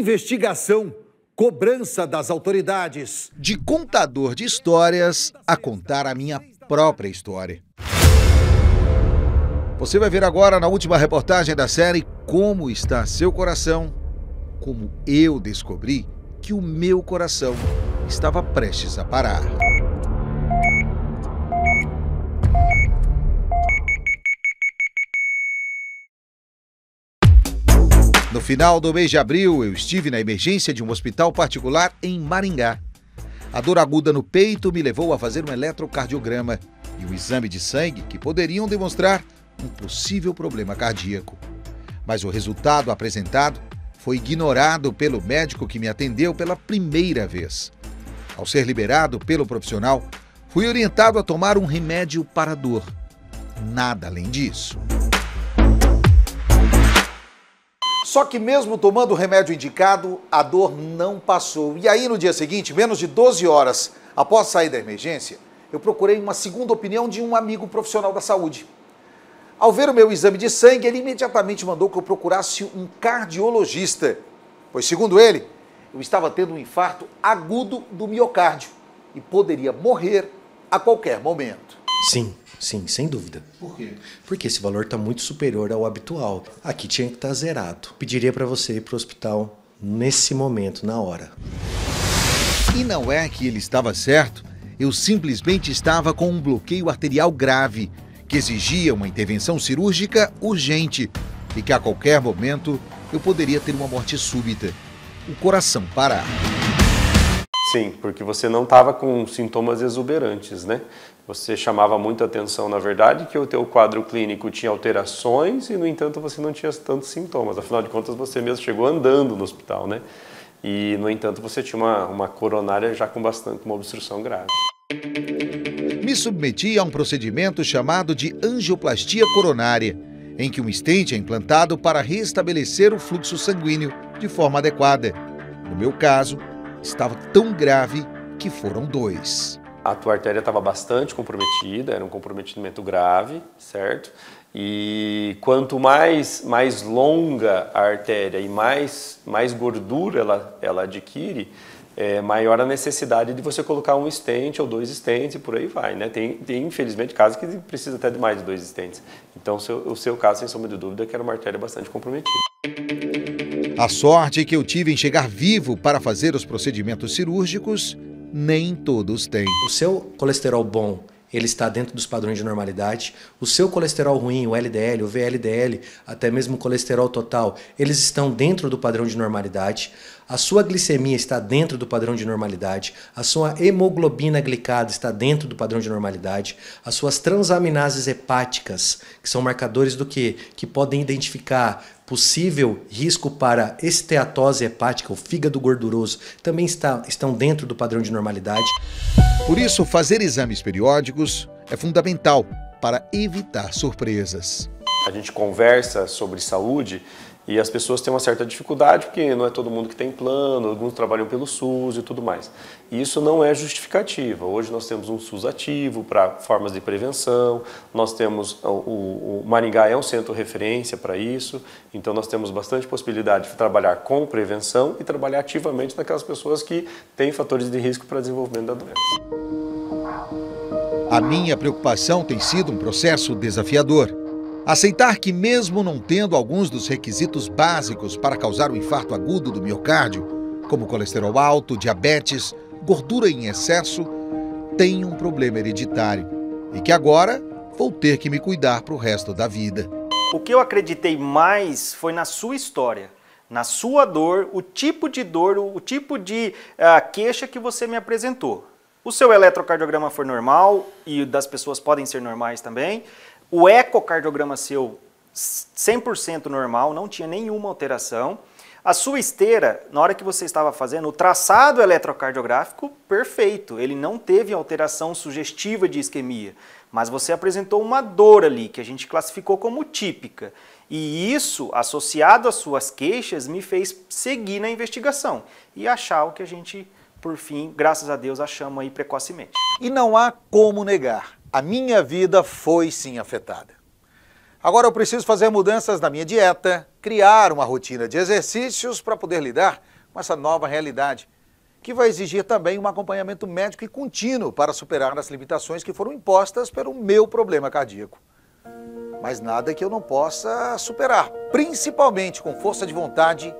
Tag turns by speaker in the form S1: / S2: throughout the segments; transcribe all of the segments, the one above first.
S1: investigação, cobrança das autoridades.
S2: De contador de histórias a contar a minha própria história. Você vai ver agora na última reportagem da série Como Está Seu Coração, como eu descobri que o meu coração estava prestes a parar. No final do mês de abril, eu estive na emergência de um hospital particular em Maringá. A dor aguda no peito me levou a fazer um eletrocardiograma e um exame de sangue que poderiam demonstrar um possível problema cardíaco. Mas o resultado apresentado foi ignorado pelo médico que me atendeu pela primeira vez. Ao ser liberado pelo profissional, fui orientado a tomar um remédio para a dor. Nada além disso. Só que mesmo tomando o remédio indicado, a dor não passou. E aí no dia seguinte, menos de 12 horas após sair da emergência, eu procurei uma segunda opinião de um amigo profissional da saúde. Ao ver o meu exame de sangue, ele imediatamente mandou que eu procurasse um cardiologista, pois segundo ele, eu estava tendo um infarto agudo do miocárdio e poderia morrer a qualquer momento.
S3: Sim, sem dúvida.
S2: Por quê?
S3: Porque esse valor está muito superior ao habitual. Aqui tinha que estar zerado. Pediria para você ir para o hospital nesse momento, na hora.
S2: E não é que ele estava certo, eu simplesmente estava com um bloqueio arterial grave, que exigia uma intervenção cirúrgica urgente e que a qualquer momento eu poderia ter uma morte súbita, o coração parar.
S4: Sim, porque você não estava com sintomas exuberantes, né? Você chamava muita atenção, na verdade, que o teu quadro clínico tinha alterações e, no entanto, você não tinha tantos sintomas. Afinal de contas, você mesmo chegou andando no hospital, né? E, no entanto, você tinha uma coronária já com uma obstrução grave.
S2: Me submeti a um procedimento chamado de angioplastia coronária, em que um estente é implantado para restabelecer o fluxo sanguíneo de forma adequada. No meu caso, estava tão grave que foram 2.
S4: A tua artéria estava bastante comprometida, era um comprometimento grave, certo? E quanto mais longa a artéria e mais gordura ela adquire, maior a necessidade de você colocar um stent ou 2 stents e por aí vai, né? Tem infelizmente casos que precisa até de mais de 2 stents. Então o seu caso, sem sombra de dúvida, que era uma artéria bastante comprometida.
S2: A sorte que eu tive em chegar vivo para fazer os procedimentos cirúrgicos, nem todos têm.
S3: O seu colesterol bom, ele está dentro dos padrões de normalidade. O seu colesterol ruim, o LDL, o VLDL, até mesmo o colesterol total, eles estão dentro do padrão de normalidade. A sua glicemia está dentro do padrão de normalidade. A sua hemoglobina glicada está dentro do padrão de normalidade. As suas transaminases hepáticas, que são marcadores do quê? Que podem identificar possível risco para esteatose hepática, o fígado gorduroso, também estão dentro do padrão de normalidade.
S2: Por isso, fazer exames periódicos é fundamental para evitar surpresas.
S4: A gente conversa sobre saúde e as pessoas têm uma certa dificuldade, porque não é todo mundo que tem plano, alguns trabalham pelo SUS e tudo mais. E isso não é justificativa. Hoje nós temos um SUS ativo para formas de prevenção, nós temos, o Maringá é um centro referência para isso, então nós temos bastante possibilidade de trabalhar com prevenção e trabalhar ativamente naquelas pessoas que têm fatores de risco para desenvolvimento da doença.
S2: A minha preocupação tem sido um processo desafiador. Aceitar que mesmo não tendo alguns dos requisitos básicos para causar o infarto agudo do miocárdio, como colesterol alto, diabetes, gordura em excesso, tenho um problema hereditário e que agora vou ter que me cuidar para o resto da vida.
S5: O que eu acreditei mais foi na sua história, na sua dor, o tipo de queixa que você me apresentou. O seu eletrocardiograma foi normal e das pessoas podem ser normais também. O ecocardiograma seu 100% normal, não tinha nenhuma alteração. A sua esteira, na hora que você estava fazendo, o traçado eletrocardiográfico, perfeito. Ele não teve alteração sugestiva de isquemia, mas você apresentou uma dor ali, que a gente classificou como típica. E isso, associado às suas queixas, me fez seguir na investigação e achar o que a gente, por fim, graças a Deus, achamos aí precocemente.
S1: E não há como negar, a minha vida foi sim afetada. Agora eu preciso fazer mudanças na minha dieta, criar uma rotina de exercícios para poder lidar com essa nova realidade, que vai exigir também um acompanhamento médico e contínuo para superar as limitações que foram impostas pelo meu problema cardíaco. Mas nada que eu não possa superar, principalmente com força de vontade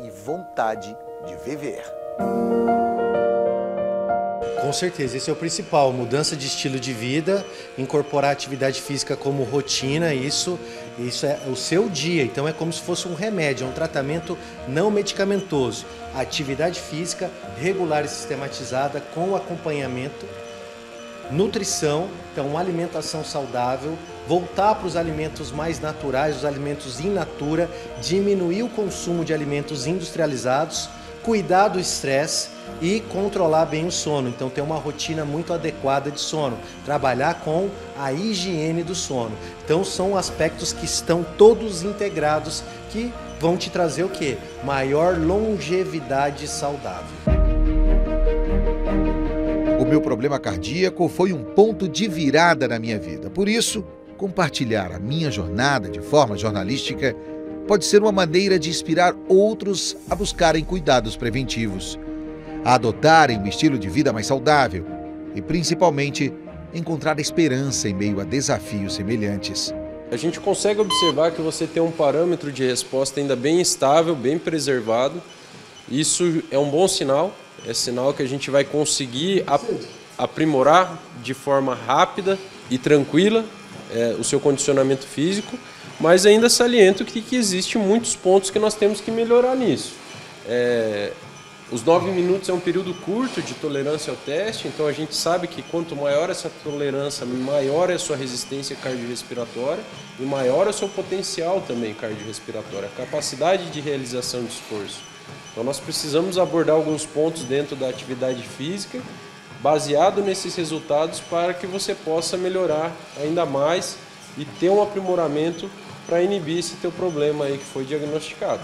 S1: e vontade de viver.
S3: Com certeza, esse é o principal, mudança de estilo de vida, incorporar a atividade física como rotina, isso é o seu dia, então é como se fosse um remédio, é um tratamento não medicamentoso. A atividade física regular e sistematizada com acompanhamento, nutrição, então uma alimentação saudável, voltar para os alimentos mais naturais, os alimentos in natura, diminuir o consumo de alimentos industrializados, cuidar do estresse e controlar bem o sono. Então ter uma rotina muito adequada de sono, trabalhar com a higiene do sono. Então são aspectos que estão todos integrados que vão te trazer o quê? Maior longevidade saudável.
S2: O meu problema cardíaco foi um ponto de virada na minha vida. Por isso, compartilhar a minha jornada de forma jornalística pode ser uma maneira de inspirar outros a buscarem cuidados preventivos, a adotarem um estilo de vida mais saudável e, principalmente, encontrar esperança em meio a desafios semelhantes.
S6: A gente consegue observar que você tem um parâmetro de resposta ainda bem estável, bem preservado. Isso é um bom sinal, é sinal que a gente vai conseguir aprimorar de forma rápida e tranquila o seu condicionamento físico, mas ainda saliento que existem muitos pontos que nós temos que melhorar nisso. Os 9 minutos é um período curto de tolerância ao teste, então a gente sabe que quanto maior essa tolerância, maior é a sua resistência cardiorrespiratória e maior é o seu potencial também cardiorrespiratório, a capacidade de realização de esforço. Então nós precisamos abordar alguns pontos dentro da atividade física, baseado nesses resultados, para que você possa melhorar ainda mais e ter um aprimoramento para inibir esse teu problema aí que foi diagnosticado.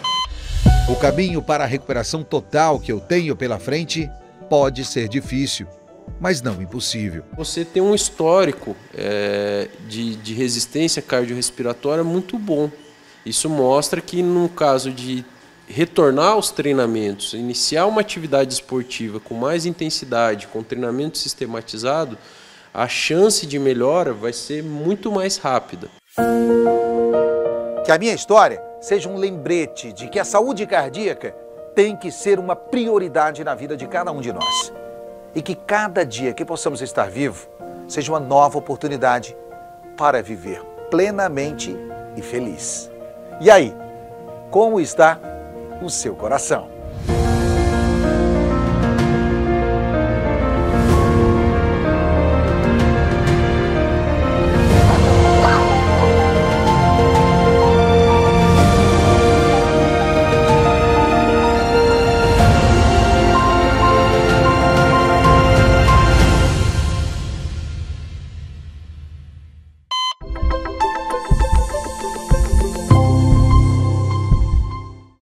S2: O caminho para a recuperação total que eu tenho pela frente pode ser difícil, mas não impossível.
S6: Você tem um histórico de resistência cardiorrespiratória muito bom. Isso mostra que no caso de retornar aos treinamentos, iniciar uma atividade esportiva com mais intensidade, com treinamento sistematizado, a chance de melhora vai ser muito mais rápida.
S1: Que a minha história seja um lembrete de que a saúde cardíaca tem que ser uma prioridade na vida de cada um de nós. E que cada dia que possamos estar vivo seja uma nova oportunidade para viver plenamente e feliz. E aí, como está o seu coração?